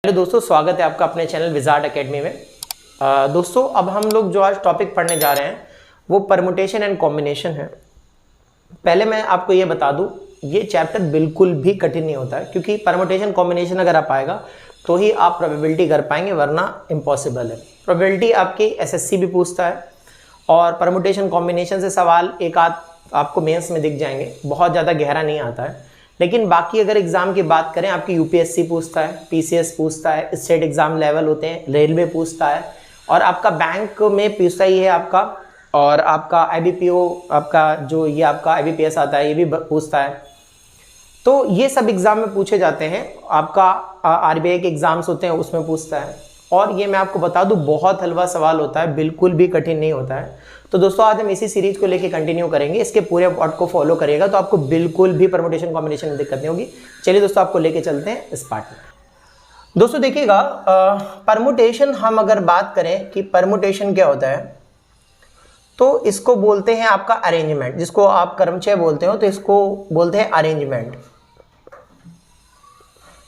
Hello दोस्तों, स्वागत है आपका अपने चैनल विजार्ड एकेडमी में। दोस्तों अब हम लोग जो आज टॉपिक पढ़ने जा रहे हैं वो परमुटेशन एंड कॉम्बिनेशन है। पहले मैं आपको ये बता दूं, ये चैप्टर बिल्कुल भी कठिन नहीं होता है, क्योंकि परमुटेशन कॉम्बिनेशन अगर आप आएगा तो ही आप प्रोबेबिलिटी कर पाएंगे, वरना इम्पॉसिबल है। प्रोबेबिलिटी आपकी एसएससी भी पूछता है और परमुटेशन कॉम्बिनेशन से सवाल एक आध आपको मेंस में दिख जाएंगे, बहुत ज़्यादा गहरा नहीं आता है। लेकिन बाकी अगर एग्जाम की बात करें, आपकी यूपीएससी पूछता है, पीसीएस पूछता है, स्टेट एग्जाम लेवल होते हैं, रेलवे पूछता है और आपका बैंक में पूछता ही है आपका, और आपका आईबीपीओ, आपका जो ये आपका आईबीपीएस आता है ये भी पूछता है। तो ये सब एग्जाम में पूछे जाते हैं। आपका आरबीआई के एग्जाम्स होते हैं उसमें पूछता है, और ये मैं आपको बता दूं बहुत हलवा सवाल होता है, बिल्कुल भी कठिन नहीं होता है। तो दोस्तों आज हम इसी सीरीज को लेके कंटिन्यू करेंगे, इसके पूरे पार्ट को फॉलो करिएगा तो आपको बिल्कुल भी परमुटेशन कॉम्बिनेशन में दिक्कत नहीं होगी। चलिए दोस्तों आपको लेके चलते हैं इस पार्ट में। दोस्तों देखिएगा, परमुटेशन हम अगर बात करें कि परमुटेशन क्या होता है, तो इसको बोलते हैं आपका अरेंजमेंट, जिसको आप क्रमचय बोलते हो तो इसको बोलते हैं अरेंजमेंट।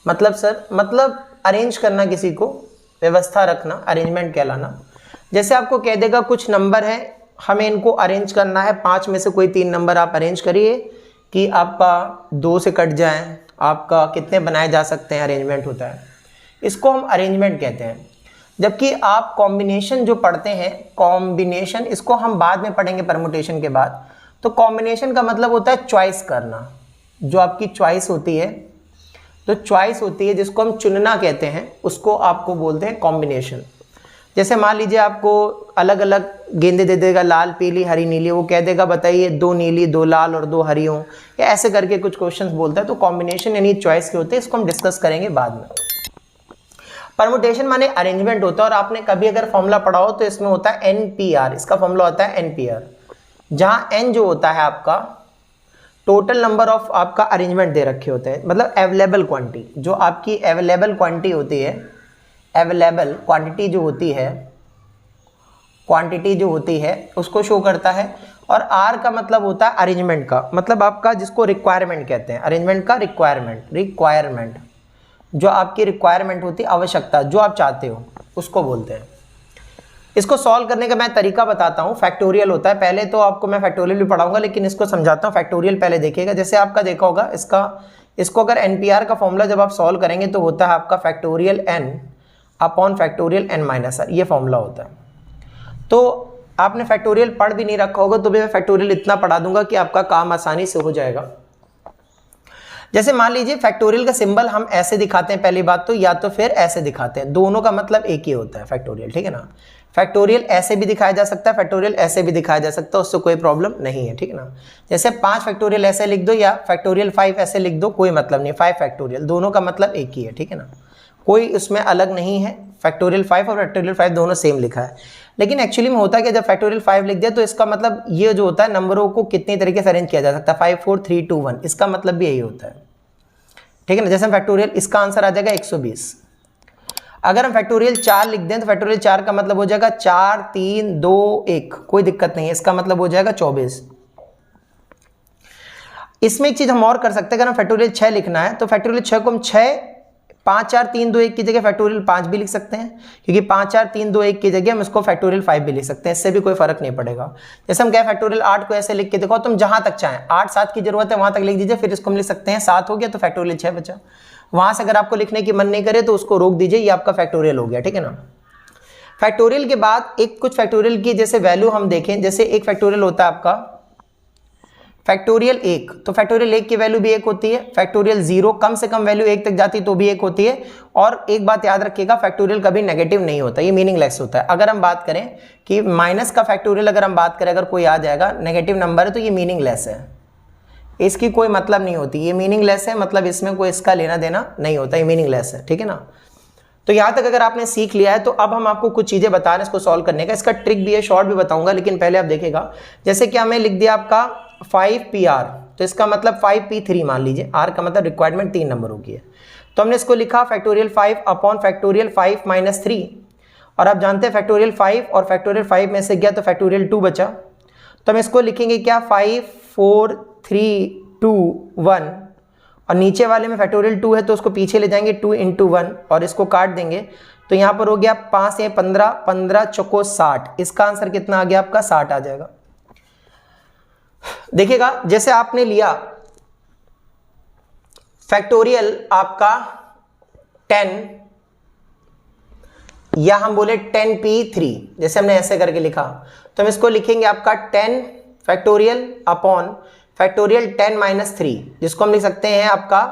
मतलब सर, मतलब अरेंज करना, किसी को व्यवस्था रखना, अरेंजमेंट कहलाना। जैसे आपको कह देगा कुछ नंबर है, हमें इनको अरेंज करना है, 5 में से कोई 3 नंबर आप अरेंज करिए कि आपका 2 से कट जाए, आपका कितने बनाए जा सकते हैं, अरेंजमेंट होता है। इसको हम अरेंजमेंट कहते हैं। जबकि आप कॉम्बिनेशन जो पढ़ते हैं, कॉम्बिनेशन इसको हम बाद में पढ़ेंगे परमुटेशन के बाद। तो कॉम्बिनेशन का मतलब होता है चॉइस करना, जो आपकी चॉइस होती है, जो चॉइस होती है जिसको हम चुनना कहते हैं, उसको आपको बोलते हैं कॉम्बिनेशन। जैसे मान लीजिए आपको अलग अलग गेंदे दे देगा, लाल, पीली, हरी, नीली, वो कह देगा बताइए 2 नीली, 2 लाल और 2 हरी हों, या ऐसे करके कुछ क्वेश्चंस बोलता है। तो कॉम्बिनेशन यानी चॉइस के होते हैं, इसको हम डिस्कस करेंगे बाद में। परमुटेशन माने अरेंजमेंट होता है, और आपने कभी अगर फॉर्मूला पढ़ा हो तो इसमें होता है एनपीआर, इसका फॉर्मूला होता है एनपीआर, जहाँ एन जो होता है आपका टोटल नंबर ऑफ आपका अरेंजमेंट दे रखे होते हैं, मतलब अवेलेबल क्वांटिटी, जो आपकी अवेलेबल क्वांटिटी होती है, अवेलेबल क्वांटिटी जो होती है उसको शो करता है। और आर का मतलब होता है अरेंजमेंट का, मतलब आपका जिसको रिक्वायरमेंट कहते हैं, अरेंजमेंट का रिक्वायरमेंट जो आपकी रिक्वायरमेंट होती है, आवश्यकता, जो आप चाहते हो उसको बोलते हैं। इसको सॉल्व करने का मैं तरीका बताता हूँ। फैक्टोरियल होता है, पहले तो आपको मैं फैक्टोरियल भी पढ़ाऊंगा, लेकिन इसको समझाता हूँ। फैक्टोरियल पहले देखिएगा। जैसे आपका देखा होगा इसको अगर एनपीआर का फॉर्मूला जब आप सॉल्व करेंगे तो होता है आपका factorial n upon factorial n minus r, ये फॉर्मूला होता है। तो आपने फैक्टोरियल पढ़ भी नहीं रखा होगा तो भी मैं फैक्टोरियल इतना पढ़ा दूंगा कि आपका काम आसानी से हो जाएगा। जैसे मान लीजिए फैक्टोरियल का सिंबल हम ऐसे दिखाते हैं, पहली बात तो, या तो फिर ऐसे दिखाते हैं, दोनों का मतलब एक ही होता है फैक्टोरियल, ठीक है ना। फैक्टोरियल ऐसे भी दिखाया जा सकता है, फैक्टोरियल ऐसे भी दिखाया जा सकता है, उससे कोई प्रॉब्लम नहीं है, ठीक है ना। जैसे 5 फैक्टोरियल ऐसे लिख दो या फैक्टोरियल 5 ऐसे लिख दो, कोई मतलब नहीं, 5 फैक्टोरियल, दोनों का मतलब एक ही है, ठीक है ना, कोई उसमें अलग नहीं है। फैक्टोरियल 5 और फैक्टोरियल 5 दोनों सेम लिखा है, लेकिन एक्चुअली में होता है कि जब फैक्टोरियल 5 लिख दिया तो इसका मतलब ये जो होता है, नंबरों को कितनी तरीके से अरेंज किया जा सकता है, 5 4 3 2 1, इसका मतलब भी यही होता है, ठीक है ना। जैसे फैक्टोरियल, इसका आंसर आ जाएगा 120। अगर हम फैक्टोरियल 4 लिख दें तो फैक्टोरियल 4 का मतलब हो जाएगा 4 3 2 1, कोई दिक्कत नहीं है, इसका मतलब हो जाएगा 24। इसमें एक चीज हम और कर सकते हैं, अगर हम फैक्टोरियल 6 लिखना है तो फैक्टोरियल 6 को हम 6 5 4 3 2 1 की जगह फैक्टोरियल 5 भी लिख सकते हैं, क्योंकि 5 4 3 2 1 की जगह हम इसको फैक्टोरियल 5 भी लिख सकते हैं, इससे भी कोई फर्क नहीं पड़ेगा। जैसे हम कहें फैक्टोरियल 8 को ऐसे लिख के देखो, तुम जहां तक चाहें, 8 7 की जरूरत है वहां तक लिख दीजिए, फिर इसको हम लिख सकते हैं 7 हो गया तो फैक्टोरियल 6 बचा। वहां से अगर आपको लिखने की मन नहीं करे तो उसको रोक दीजिए, ये आपका फैक्टोरियल हो गया, ठीक है ना। फैक्टोरियल के बाद एक कुछ फैक्टोरियल की जैसे वैल्यू हम देखें, जैसे एक फैक्टोरियल होता है आपका फैक्टोरियल 1, तो फैक्टोरियल 1 की वैल्यू भी 1 होती है। फैक्टोरियल 0 कम से कम वैल्यू 1 तक जाती तो भी 1 होती है। और एक बात याद रखिएगा, फैक्टोरियल कभी नेगेटिव नहीं होता, ये मीनिंगलेस होता है। अगर हम बात करें कि माइनस का फैक्टोरियल अगर हम बात करें, अगर कोई आ जाएगा नेगेटिव नंबर है तो ये मीनिंगलेस है, इसकी कोई मतलब नहीं होती, ये मीनिंगलेस है, मतलब इसमें कोई इसका लेना देना नहीं होता, ये मीनिंगलेस है, ठीक है ना। तो यहाँ तक अगर आपने सीख लिया है तो अब हम आपको कुछ चीजें बता रहे हैं इसको सॉल्व करने का। इसका ट्रिक भी है, शॉर्ट भी बताऊंगा, लेकिन पहले आप देखिएगा। जैसे कि हमें लिख दिया आपका 5PR, तो इसका मतलब 5P3 मान लीजिए, R का मतलब रिक्वायरमेंट 3 नंबरों की है, तो हमने इसको लिखा फैक्टोरियल 5 अपॉन फैक्टोरियल 5 माइनस 3, और आप जानते हैं फैक्टोरियल 5 और फैक्टोरियल 5 में से गया तो फैक्टोरियल 2 बचा, तो हम इसको लिखेंगे क्या, 5 4 3 2 1 और नीचे वाले में फैक्टोरियल 2 है तो उसको पीछे ले जाएंगे 2 × 1 और इसको काट देंगे तो यहाँ पर हो गया 5 या 15, 15 चौको 60। इसका आंसर कितना आ गया आपका 60 आ जाएगा। देखिएगा जैसे आपने लिया फैक्टोरियल आपका 10 या हम बोले 10p3, जैसे हमने ऐसे करके लिखा तो हम इसको लिखेंगे आपका 10 फैक्टोरियल अपॉन फैक्टोरियल 10 - 3, जिसको हम लिख सकते हैं आपका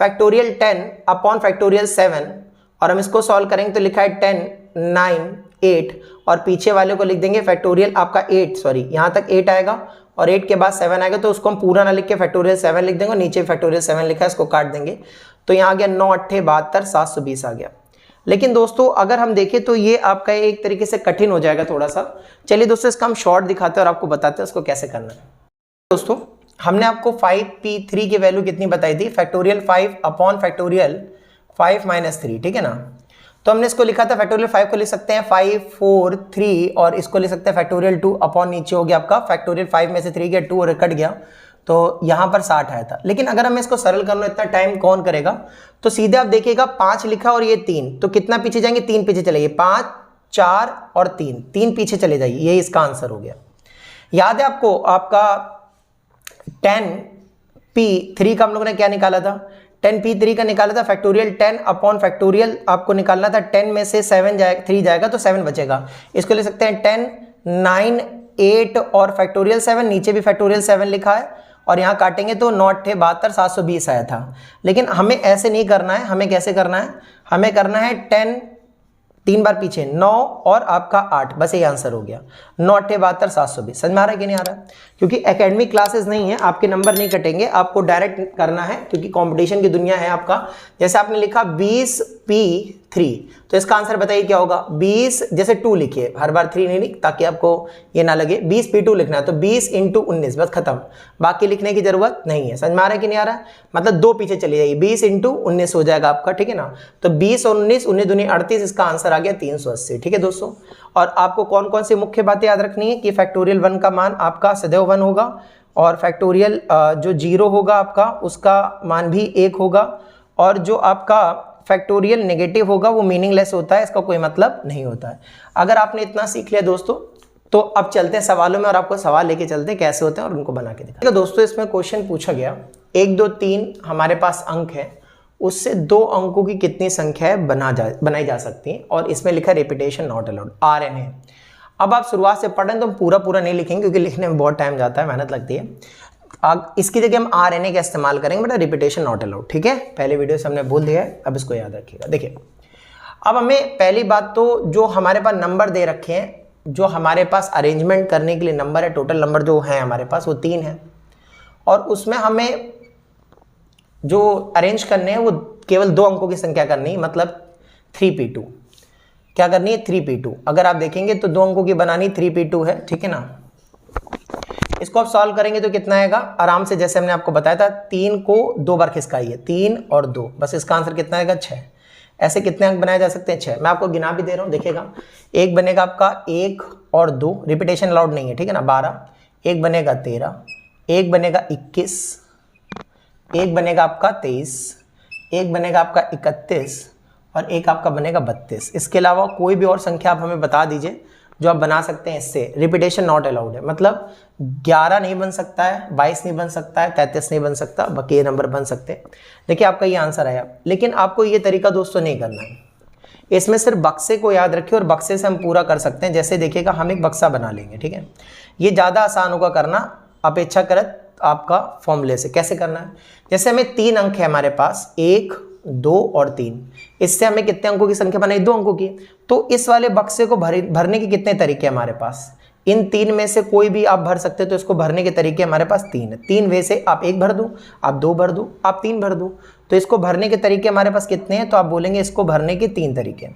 फैक्टोरियल 10 अपॉन फैक्टोरियल 7। और हम इसको सॉल्व करेंगे तो लिखा है 10, 9, 8 और पीछे वाले को लिख देंगे फैक्टोरियल आपका 8, सॉरी यहाँ तक 8 आएगा और 8 के बाद 7 आएगा तो उसको हम पूरा ना लिख के फैक्टोरियल 7 लिख देंगे, नीचे फैक्टोरियल 7 लिखा है इसको काट देंगे तो यहाँ आ गया 9 × 8 = 72, 720 आ गया। लेकिन दोस्तों अगर हम देखें तो ये आपका एक तरीके से कठिन हो जाएगा थोड़ा सा। चलिए दोस्तों इसका हम शॉर्ट दिखाते हैं और आपको बताते हैं उसको कैसे करना है। दोस्तों हमने आपको 5p3 की वैल्यू कितनी बताई थी, फैक्टोरियल 5 अपॉन फैक्टोरियल 5 - 3, ठीक है ना। तो हमने इसको लिखा था फैक्टोरियल 5 को लिख सकते हैं 5, 4, 3 और इसको लिख सकते हैं फैक्टोरियल 2 अपॉन नीचे हो गया आपका फैक्टोरियल 5 में से 3 गया 2 और कट गया तो यहाँ पर 60 आया था। लेकिन अगर हमें इसको सरल करना इतना टाइम कौन करेगा, तो सीधे आप देखिएगा 5 लिखा और ये 3 तो कितना पीछे जाएंगे, 3 पीछे चलेंगे, 5, 4 और 3 पीछे चले जाइए, यही इसका आंसर हो गया। याद है आपको आपका 10p3 का हम लोगों ने क्या निकाला था, 10p3 का निकाला था फैक्टोरियल 10 अपॉन फैक्टोरियल आपको निकालना था 10 में से 3 जाएगा तो 7 बचेगा। इसको ले सकते हैं 10, 9, 8 और फैक्टोरियल 7, नीचे भी फैक्टोरियल 7 लिखा है और यहाँ काटेंगे तो 9 × 8 = 72, 720 आया था। लेकिन हमें ऐसे नहीं करना है, हमें कैसे करना है, हमें करना है 10 3 बार पीछे 9 और आपका 8, बस यही आंसर हो गया। 9 × 8 = 72, 720। समझ में आ रहा है कि नहीं आ रहा है? क्योंकि एकेडमिक क्लासेस नहीं है, आपके नंबर नहीं कटेंगे, आपको डायरेक्ट करना है क्योंकि कंपटीशन की दुनिया है आपका। जैसे आपने लिखा 20p3 तो इसका आंसर बताइए क्या होगा, 20 जैसे 2 लिखिए, हर बार 3 नहीं लिख ताकि आपको ये ना लगे, 20p2 लिखना है तो 20 × 19, बस खत्म, बाकी लिखने की जरूरत नहीं है। समझ में आ रहा है कि नहीं आ रहा है? मतलब 2 पीछे चली जाइए, 20 × 19 हो जाएगा आपका, ठीक है ना। तो 20 और 19, 19 दूनी 38, इसका आंसर आ गया 380, ठीक है दोस्तों। और आपको कौन कौन सी मुख्य बातें याद रखनी है कि फैक्टोरियल 1 का मान आपका सदैव 1 होगा और फैक्टोरियल जो 0 होगा आपका उसका मान भी 1 होगा और जो आपका फैक्टोरियल नेगेटिव होगा वो मीनिंगलेस होता है, इसका कोई मतलब नहीं होता है। अगर आपने इतना सीख लिया दोस्तों तो अब चलते हैं सवालों में और आपको सवाल लेके चलते हैं कैसे होते हैं और उनको बना के दिखाते हैं। दोस्तों इसमें क्वेश्चन पूछा गया 1, 2, 3 हमारे पास अंक है, उससे 2 अंकों की कितनी संख्या है बनाई जा सकती है और इसमें लिखा रिपीटेशन नॉट अलाउड, RNA। अब आप शुरुआत से पढ़ें तो हम पूरा नहीं लिखेंगे क्योंकि लिखने में बहुत टाइम जाता है, मेहनत लगती है। इसकी जगह हम RNA का इस्तेमाल करेंगे बेटा, रिपीटेशन नॉट अलाउड, ठीक है। पहले वीडियो से हमने बोल दिया है, अब इसको याद रखिएगा। देखिए अब हमें पहली बात तो जो हमारे पास नंबर दे रखे हैं, जो हमारे पास अरेंजमेंट करने के लिए नंबर है, टोटल नंबर जो है हमारे पास वो 3 है और उसमें हमें जो अरेंज करने हैं वो केवल 2 अंकों की संख्या करनी है, मतलब 3p2। क्या करनी है, 3p2। अगर आप देखेंगे तो 2 अंकों की बनानी 3p2 है, ठीक है ना। इसको आप सॉल्व करेंगे तो कितना आएगा, आराम से जैसे हमने आपको बताया था 3 को 2 बार खिसकाइए, 3 और 2, बस इसका आंसर कितना आएगा 6। ऐसे कितने अंक बनाए जा सकते हैं, 6। मैं आपको गिना भी दे रहा हूँ, देखिएगा। एक बनेगा आपका 1 और 2, रिपीटेशन अलाउड नहीं है, ठीक है ना, 12। एक बनेगा 13, एक बनेगा 21, एक बनेगा आपका 23, एक बनेगा आपका 31 और एक आपका बनेगा 32। इसके अलावा कोई भी और संख्या आप हमें बता दीजिए जो आप बना सकते हैं इससे। रिपीटेशन नॉट अलाउड है, मतलब 11 नहीं बन सकता है, 22 नहीं बन सकता है, 33 नहीं बन सकता, बाकी ये नंबर बन सकते हैं। देखिए आपका ये आंसर आया। लेकिन आपको ये तरीका दोस्तों नहीं करना है, इसमें सिर्फ बक्से को याद रखिए और बक्से से हम पूरा कर सकते हैं। जैसे देखिएगा हम एक बक्सा बना लेंगे, ठीक है। ये ज़्यादा आसान होगा करना अपेक्षाकृत आपका फॉर्मूले से। कैसे करना है, जैसे हमें 3 अंक है हमारे पास, 1, 2 और 3, इससे हमें कितने अंकों की संख्या बनाई, 2 अंकों की। तो इस वाले बक्से को भरने के कितने तरीके हमारे पास, इन 3 में से कोई भी आप भर सकते हो। तो इसको भरने के तरीके हमारे पास 3 है। 3 वे से आप 1 भर दो, आप 2 भर दो, आप 3 भर दो। तो इसको भरने के तरीके हमारे पास कितने हैं, तो आप बोलेंगे इसको भरने के 3 तरीके।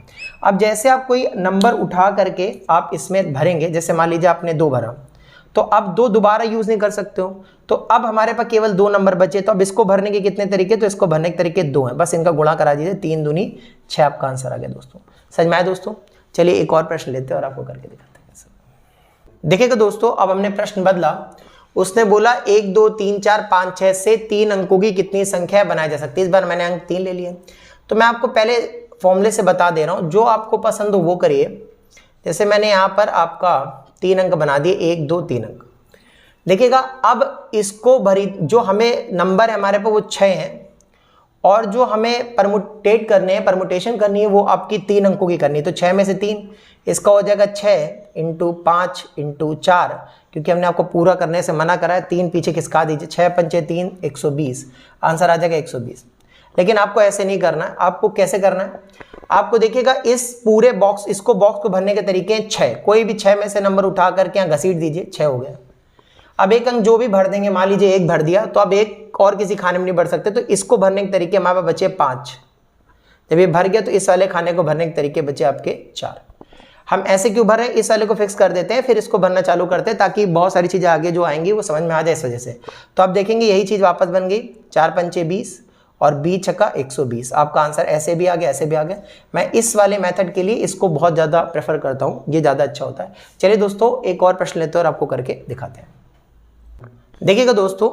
अब जैसे आप कोई नंबर उठा करके आप इसमें भरेंगे, जैसे मान लीजिए आपने 2 भरा, तो अब 2 दोबारा यूज नहीं कर सकते हो। तो अब हमारे पास केवल 2 नंबर बचे, तो अब इसको भरने के कितने तरीके, तो इसको भरने के तरीके 2 हैं, बस इनका गुणा करा दीजिए, 3 दूनी 6 आपका आंसर आ गया दोस्तों। समझ में आया दोस्तों। चलिए एक और प्रश्न लेते हैं और आपको करके दिखाते हैं। देखिएगा दोस्तों, अब हमने प्रश्न बदला उसने बोला 1 2 3 4 5 6 से 3 अंकों की कितनी संख्या बनाई जा सकती है। इस बार मैंने अंक 3 ले लिए। तो मैं आपको पहले फॉर्मूले से बता दे रहा हूँ, जो आपको पसंद हो वो करिए। जैसे मैंने यहाँ पर आपका 3 अंक बना दिए, 1 2 3 अंक। देखिएगा अब इसको भरी, जो हमें नंबर है हमारे पास वो 6 हैं, और जो हमें परमुटेट करने हैं, परमुटेशन करनी है, वो आपकी 3 अंकों की करनी है। तो 6 में से 3, इसका हो जाएगा 6 × 5 × 4, क्योंकि हमने आपको पूरा करने से मना करा है। 3 पीछे खिसका दीजिए, 6 पंचे 3 120, आंसर आ जाएगा 120। लेकिन आपको ऐसे नहीं करना है। आपको कैसे करना है, आपको देखिएगा इस पूरे बॉक्स, इसको बॉक्स को भरने के तरीके हैं 6। कोई भी 6 में से नंबर उठा करके यहाँ घसीट दीजिए, 6 हो गया। अब एक अंक जो भी भर देंगे, मान लीजिए 1 भर दिया, तो अब एक और किसी खाने में नहीं भर सकते, तो इसको भरने के तरीके हमारे पास बचे 5। जब ये भर गया तो इस वाले खाने को भरने के तरीके बचे आपके 4। हम ऐसे क्यों भर रहे हैं, इस वाले को फिक्स कर देते हैं, फिर इसको भरना चालू करते हैं, ताकि बहुत सारी चीज़ें आगे जो आएंगी वो समझ में आ जाए इस वजह से। तो आप देखेंगे यही चीज़ वापस बन गई, 4 पंचे 20 और 20 छक्का 120। आपका आंसर ऐसे भी आ गया, ऐसे भी आ गया। मैं इस वाले मेथड के लिए इसको बहुत ज़्यादा प्रेफर करता हूँ, ये ज़्यादा अच्छा होता है। चलिए दोस्तों एक और प्रश्न लेते हैं और आपको करके दिखाते हैं। देखिएगा दोस्तों,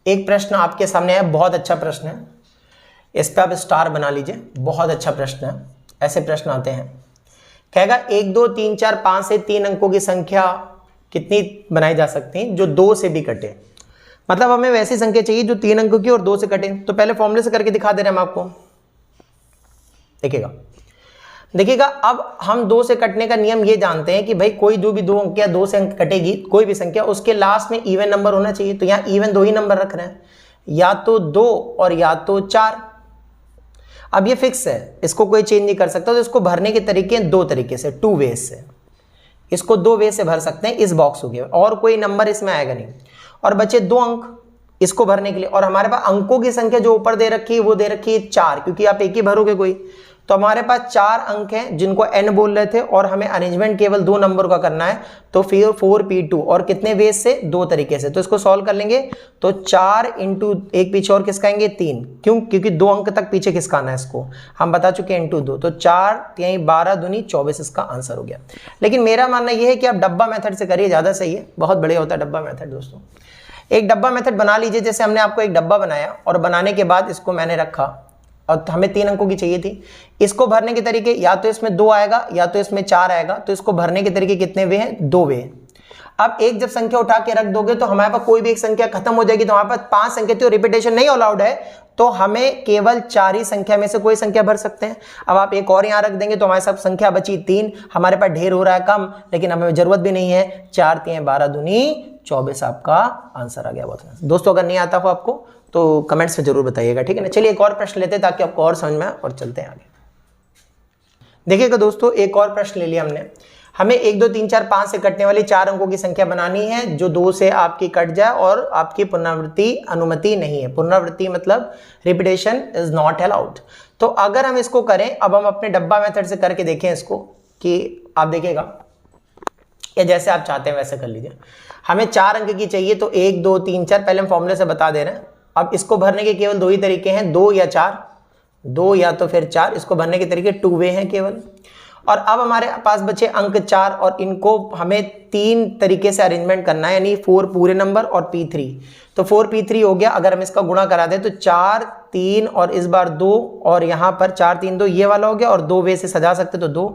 एक प्रश्न आपके सामने है, बहुत अच्छा प्रश्न है, इस पर आप स्टार बना लीजिए। बहुत अच्छा प्रश्न है। ऐसे प्रश्न आते हैं, कहेगा 1 2 3 4 5 से 3 अंकों की संख्या कितनी बनाई जा सकती है जो 2 से भी कटे। मतलब हमें वैसी संख्या चाहिए जो 3 अंकों की और 2 से कटे। तो पहले फॉर्मूले से करके दिखा दे रहे हैं हम आपको। देखिएगा अब हम 2 से कटने का नियम ये जानते हैं कि भाई कोई जो भी 2 अंक या 2 से अंक कटेगी, कोई भी संख्या, उसके लास्ट में इवन नंबर होना चाहिए। तो यहाँ इवन 2 ही नंबर रख रहे हैं, या तो 2 और या तो 4। अब ये फिक्स है, इसको कोई चेंज नहीं कर सकता। तो इसको भरने के तरीके हैं 2 तरीके से, 2 वेज से। इसको 2 वे से भर सकते हैं इस बॉक्स को, और कोई नंबर इसमें आएगा नहीं। और बचे 2 अंक इसको भरने के लिए, और हमारे पास अंकों की संख्या जो ऊपर दे रखी है वो दे रखी है 4, क्योंकि आप एक ही भरोगे कोई। तो हमारे पास 4 अंक हैं जिनको n बोल रहे थे, और हमें अरेंजमेंट केवल 2 नंबर का करना है। तो फिर 4p2, और कितने वेज से, 2 तरीके से। तो इसको सॉल्व कर लेंगे, तो 4 × एक पीछे और खिसकाएंगे 3, क्यों, क्योंकि 2 अंक तक पीछे खिसकाना है इसको, हम बता चुके हैं, × 2। तो 4 3 12 दूनी 24, इसका आंसर हो गया। लेकिन मेरा मानना यह है कि आप डब्बा मेथड से करिए, ज़्यादा सही है, बहुत बढ़िया होता है डब्बा मेथड। दोस्तों एक डब्बा मेथड बना लीजिए। जैसे हमने आपको एक डब्बा बनाया, और बनाने के बाद इसको मैंने रखा, और हमें 3 अंकों की चाहिए थी। इसको भरने के तरीके, या तो इसमें 2 आएगा या तो इसमें 4 आएगा। तो इसको भरने के तरीके कितने वे हैं, 2 वे। अब एक जब संख्या उठा के रख दोगे तो हमारे पास कोई भी एक संख्या खत्म हो जाएगी। तो हमारे पास 5 संख्या थी और रिपीटेशन नहीं अलाउड है, तो हमें केवल 4 ही संख्या में से कोई संख्या भर सकते हैं। अब आप एक और यहाँ रख देंगे तो हमारे साथ संख्या बची 3। हमारे पास ढेर हो रहा है कम, लेकिन हमें जरूरत भी नहीं है। 4 3 12 दूनी 24, आपका आंसर आ गया। बहुत दोस्तों अगर नहीं आता हो आपको तो कमेंट्स में जरूर बताइएगा, ठीक है ना। चलिए एक और प्रश्न लेते हैं ताकि आपको और समझ में आए, और चलते हैं आगे। देखिएगा दोस्तों, एक और प्रश्न ले लिया हमने। हमें 1 2 3 4 5 से कटने वाली 4 अंकों की संख्या बनानी है जो 2 से आपकी कट जाए और आपकी पुनरावृत्ति अनुमति नहीं है। पुनरावृत्ति मतलब रिपीटेशन इज नॉट अलाउड। तो अगर हम इसको करें, अब हम अपने डब्बा मेथड से करके देखें इसको, कि आप देखिएगा, या जैसे आप चाहते हैं वैसे कर लीजिए। हमें 4 अंक की चाहिए, तो 1 2 3 4, पहले हम फॉर्मूले से बता दे रहे हैं। अब इसको भरने के केवल 2 ही तरीके हैं, 2 या 4, 2 या तो फिर 4। इसको भरने के तरीके 2 वे हैं केवल। और अब हमारे पास बचे अंक 4, और इनको हमें 3 तरीके से अरेंजमेंट करना है, यानी 4 पूरे नंबर और p3। तो 4p3 हो गया। अगर हम इसका गुणा करा दें तो 4 3 और इस बार 2, और यहाँ पर 4 3 2 ये वाला हो गया, और 2 वे से सजा सकते तो 2।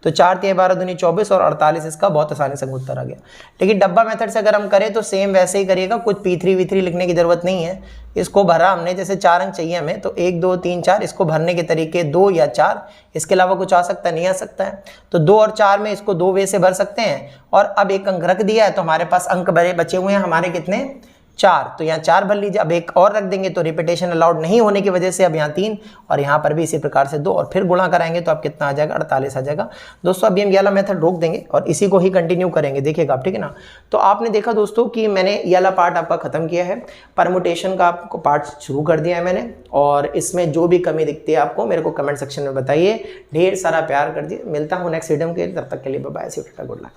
तो 4 3 12 दूनी 24 और 48, इसका बहुत आसानी से उत्तर आ गया। लेकिन डब्बा मेथड से अगर हम करें तो सेम वैसे ही करिएगा, कुछ p3 v3 लिखने की जरूरत नहीं है। इसको भरा हमने, जैसे 4 अंक चाहिए हमें, तो 1 2 3 4, इसको भरने के तरीके 2 या 4, इसके अलावा कुछ आ सकता नहीं आ सकता है। तो 2 और 4 में इसको 2 वे से भर सकते हैं। और अब एक अंक रख दिया है, तो हमारे पास अंक बचे हुए हैं हमारे कितने, 4। तो यहाँ 4 भर लीजिए। अब एक और रख देंगे, तो रिपीटेशन अलाउड नहीं होने की वजह से अब यहाँ 3, और यहाँ पर भी इसी प्रकार से 2, और फिर गुणा कराएंगे तो आप कितना आ जाएगा, 48 आ जाएगा। दोस्तों अभी हम ये वाला मेथड रोक देंगे और इसी को ही कंटिन्यू करेंगे, देखिएगा आप, ठीक है ना। तो आपने देखा दोस्तों कि मैंने ये वाला पार्ट आपका खत्म किया है, परमुटेशन का आपको पार्ट शुरू कर दिया है मैंने। और इसमें जो भी कमी दिखती है आपको मेरे को कमेंट सेक्शन में बताइए, ढेर सारा प्यार कर दिए। मिलता हूँ नेक्स्ट वीडियो के, तब तक के लिए बाय बाय, गुड लक।